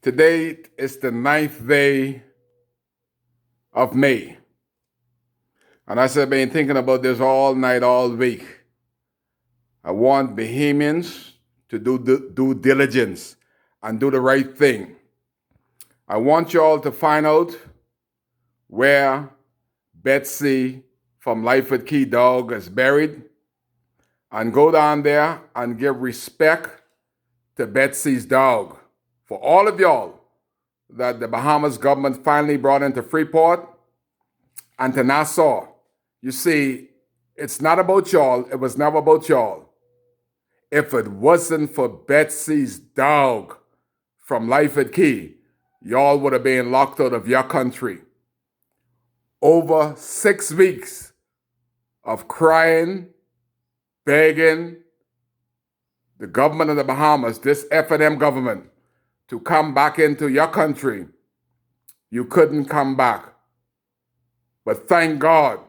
Today is the 9th day of May. And as I've been thinking about this all night, all week, I want Bahamians to do due diligence and do the right thing. I want you all to find out where Betsy from Life with Key Dog is buried and go down there and give respect to Betsy's dog. For all of y'all that the Bahamas government finally brought into Freeport and to Nassau. You see, it's not about y'all. It was never about y'all. If it wasn't for Betsy's dog from Life at Key, y'all would have been locked out of your country. Over 6 weeks of crying, begging the government of the Bahamas, this F&M government, to come back into your country. You couldn't come back. But thank God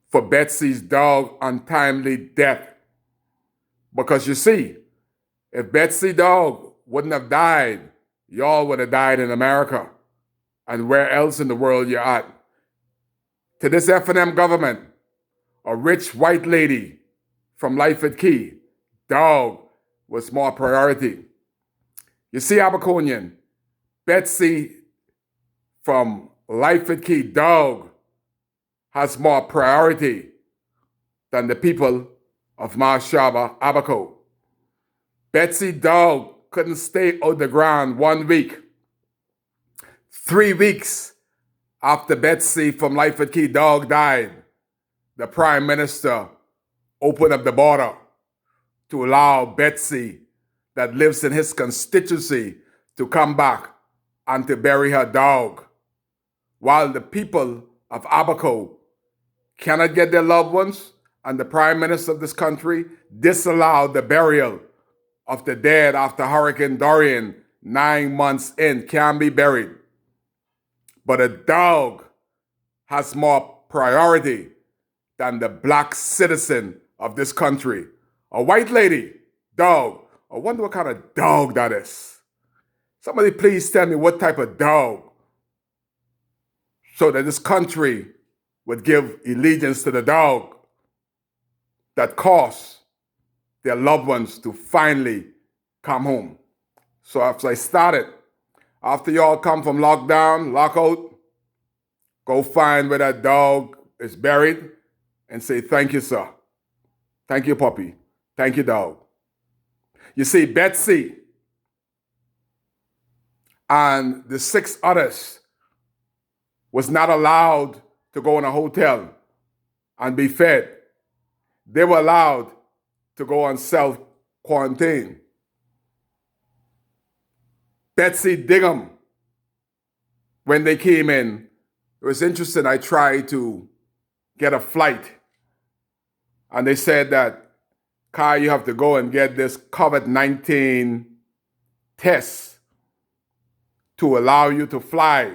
for Betsy's dog untimely death. Because you see, if Betsy's dog wouldn't have died, y'all would have died in America and where else in the world you're at. To this F&M government, a rich white lady from Life at Key, dog was more priority. You see, Abaconian, Betsy from Life at Key, dog, has more priority than the people of Marshaba, Abaco. Betsy dog couldn't stay out the ground 1 week. 3 weeks after Betsy from Life at Key dog died, the Prime Minister opened up the border to allow Betsy that lives in his constituency to come back and to bury her dog, while the people of Abaco cannot get their loved ones, and the Prime Minister of this country disallowed the burial of the dead after Hurricane Dorian 9 months in, can be buried. But a dog has more priority than the black citizen of this country. A white lady, dog. I wonder what kind of dog that is. Somebody please tell me what type of dog, so that this country would give allegiance to the dog that caused their loved ones to finally come home. So after I started, after y'all come from lockdown, lockout, go find where that dog is buried and say, thank you, sir. Thank you, puppy. Thank you, dog. You see, Betsy and the 6 others was not allowed to go in a hotel and be fed. They were allowed to go on self-quarantine. Betsy Digham, when they came in, it was interesting. I tried to get a flight, and they said that, Kai, you have to go and get this COVID-19 test to allow you to fly.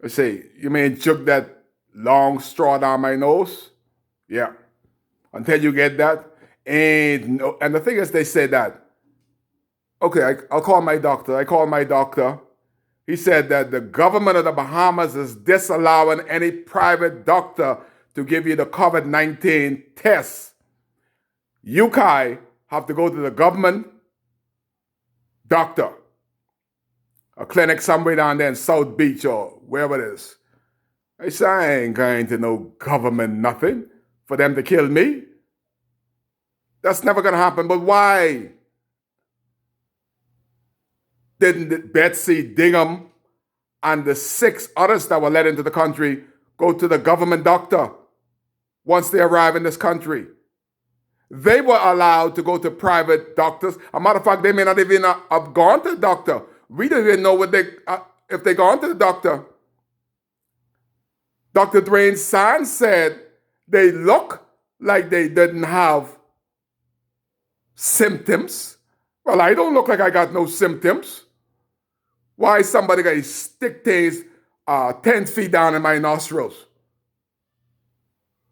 I say, you mean chuck that long straw down my nose? Yeah. Until you get that. And the thing is, they said that, okay, I'll call my doctor. I called my doctor. He said that the government of the Bahamas is disallowing any private doctor to give you the COVID-19 test. You, Kai, have to go to the government doctor, a clinic somewhere down there in South Beach or wherever it is. I said, I ain't going to no government nothing for them to kill me. That's never going to happen. But why didn't Betsy Digham and the 6 others that were let into the country go to the government doctor once they arrive in this country? They were allowed to go to private doctors. As a matter of fact, they may not even have gone to the doctor. We don't even know what if they gone to the doctor. Dr. Dwayne Sands said they look like they didn't have symptoms. Well, I don't look like I got no symptoms. Why somebody got his stick tased 10 feet down in my nostrils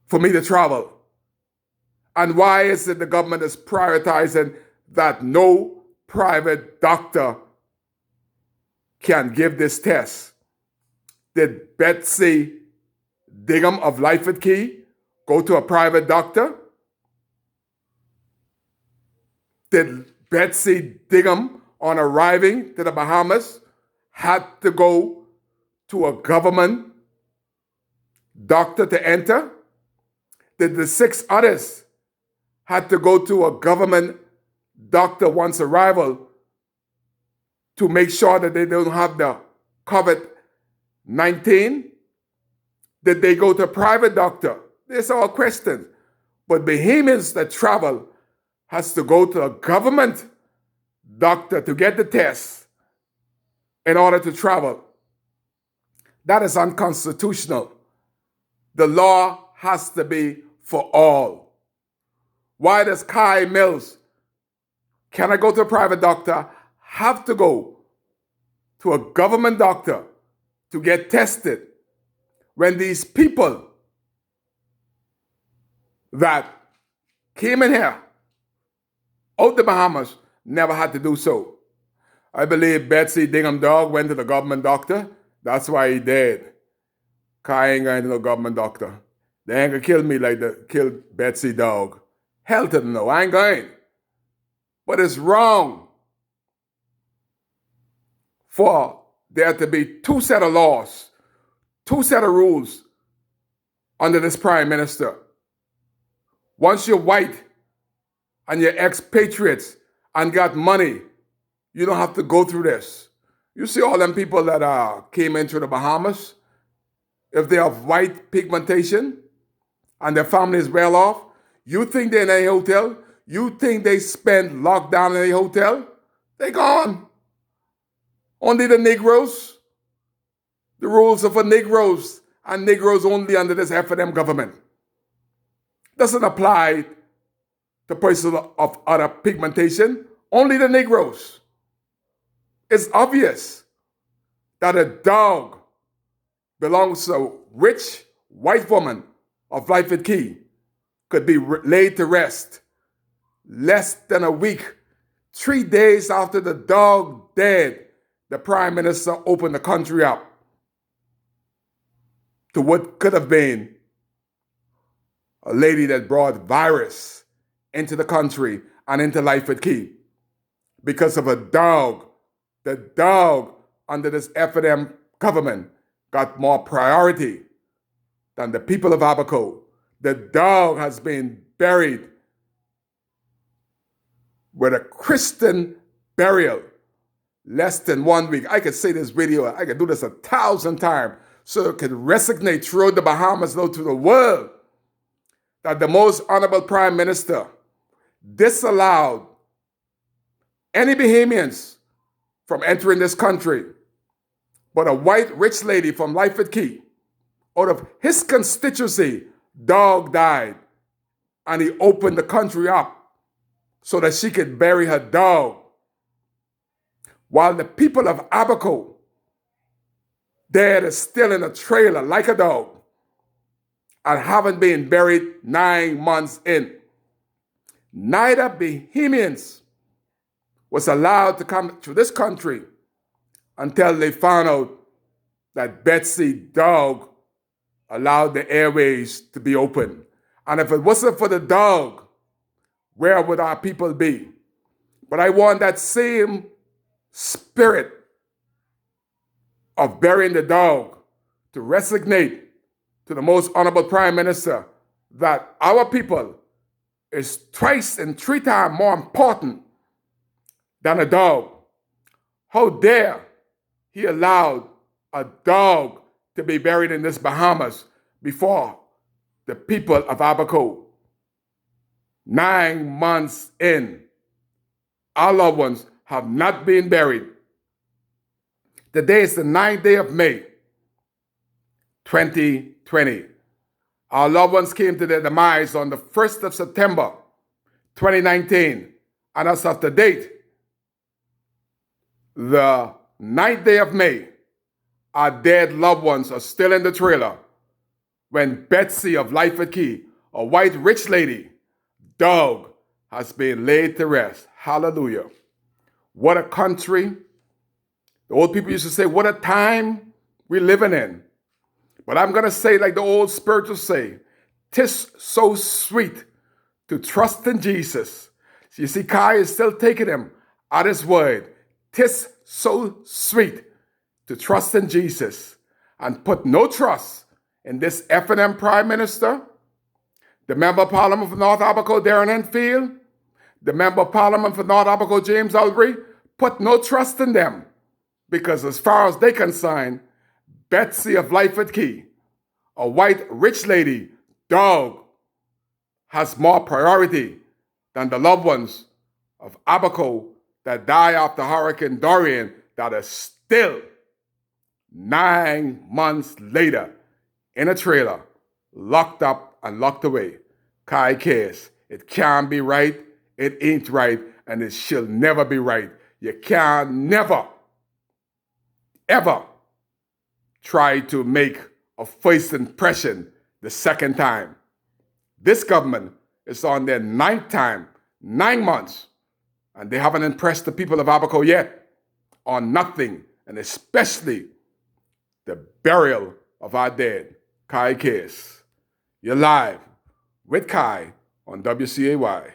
for me to travel? And why is it the government is prioritizing that no private doctor can give this test. Did Betsy Digham of Lyford Key go to a private doctor? Did Betsy Digham, on arriving to the Bahamas, had to go to a government doctor to enter? Did the 6 others had to go to a government doctor once arrival to make sure that they don't have the COVID-19? Did they go to a private doctor? These are all questions. But Bahamians that travel has to go to a government doctor to get the test in order to travel. That is unconstitutional. The law has to be for all. Why does Kai Mills, can I go to a private doctor, have to go to a government doctor to get tested when these people that came in here out the Bahamas never had to do so? I believe Betsy Digham dog went to the government doctor. That's why he dead. Kai ain't going to no government doctor. They ain't gonna kill me like they killed Betsy dog. Hell to them no, I ain't going. But it's wrong for there to be 2 set of laws, 2 set of rules under this prime minister. Once you're white and you're expatriates and got money, you don't have to go through this. You see all them people that came into the Bahamas, if they have white pigmentation and their family is well off, you think they're in a hotel? You think they spend lockdown in a hotel? They gone. Only the Negroes. The rules are for Negroes, and Negroes only under this F&M government. Doesn't apply to persons of other pigmentation, only the Negroes. It's obvious that a dog belongs to a rich white woman of Lyford Key could be laid to rest less than a week. 3 days after the dog dead, the prime minister opened the country up to what could have been a lady that brought virus into the country and into Lyford Key because of a dog. The dog under this F&M government got more priority than the people of Abaco. The dog has been buried with a Christian burial less than 1 week. I could say this video, I could do this 1,000 times so it could resonate throughout the Bahamas, no, to the world, that the most honorable prime minister disallowed any Bahamians from entering this country. But a white rich lady from Lyford Key, out of his constituency, dog died. And he opened the country up so that she could bury her dog. While the people of Abaco, dead is still in a trailer like a dog and haven't been buried 9 months in. Neither Bahamians was allowed to come to this country until they found out that Betsy dog allowed the airways to be open. And if it wasn't for the dog, where would our people be? But I want that same spirit of burying the dog to resonate to the most honorable prime minister that our people is twice and 3 times more important than a dog. How dare he allowed a dog to be buried in this Bahamas before the people of Abaco? 9 months in, our loved ones have not been buried. Today is the 9th day of May, 2020. Our loved ones came to their demise on the 1st of September, 2019. And as of the date, the 9th day of May, our dead loved ones are still in the trailer when Betsy of Lyford Key, a white rich lady, dog, has been laid to rest. Hallelujah. What a country. The old people used to say, what a time we're living in. But I'm going to say like the old spirituals say, 'tis so sweet to trust in Jesus. You see, Kai is still taking him at his word. 'Tis so sweet to trust in Jesus and put no trust in this F&M Prime Minister, the Member of Parliament for North Abaco, Darren Enfield, the Member of Parliament for North Abaco, James Albury. Put no trust in them, because as far as they're concerned, Betsy of Lightfoot Key, a white rich lady, dog, has more priority than the loved ones of Abaco that die after Hurricane Dorian that are still 9 months later in a trailer, locked up and locked away. Kai case. It can't be right, it ain't right, and it shall never be right. You can never, ever try to make a first impression the second time. This government is on their 9th time, 9 months, and they haven't impressed the people of Abaco yet on nothing, and especially the burial of our dead. Kai case. You're live with Kai on WCAY.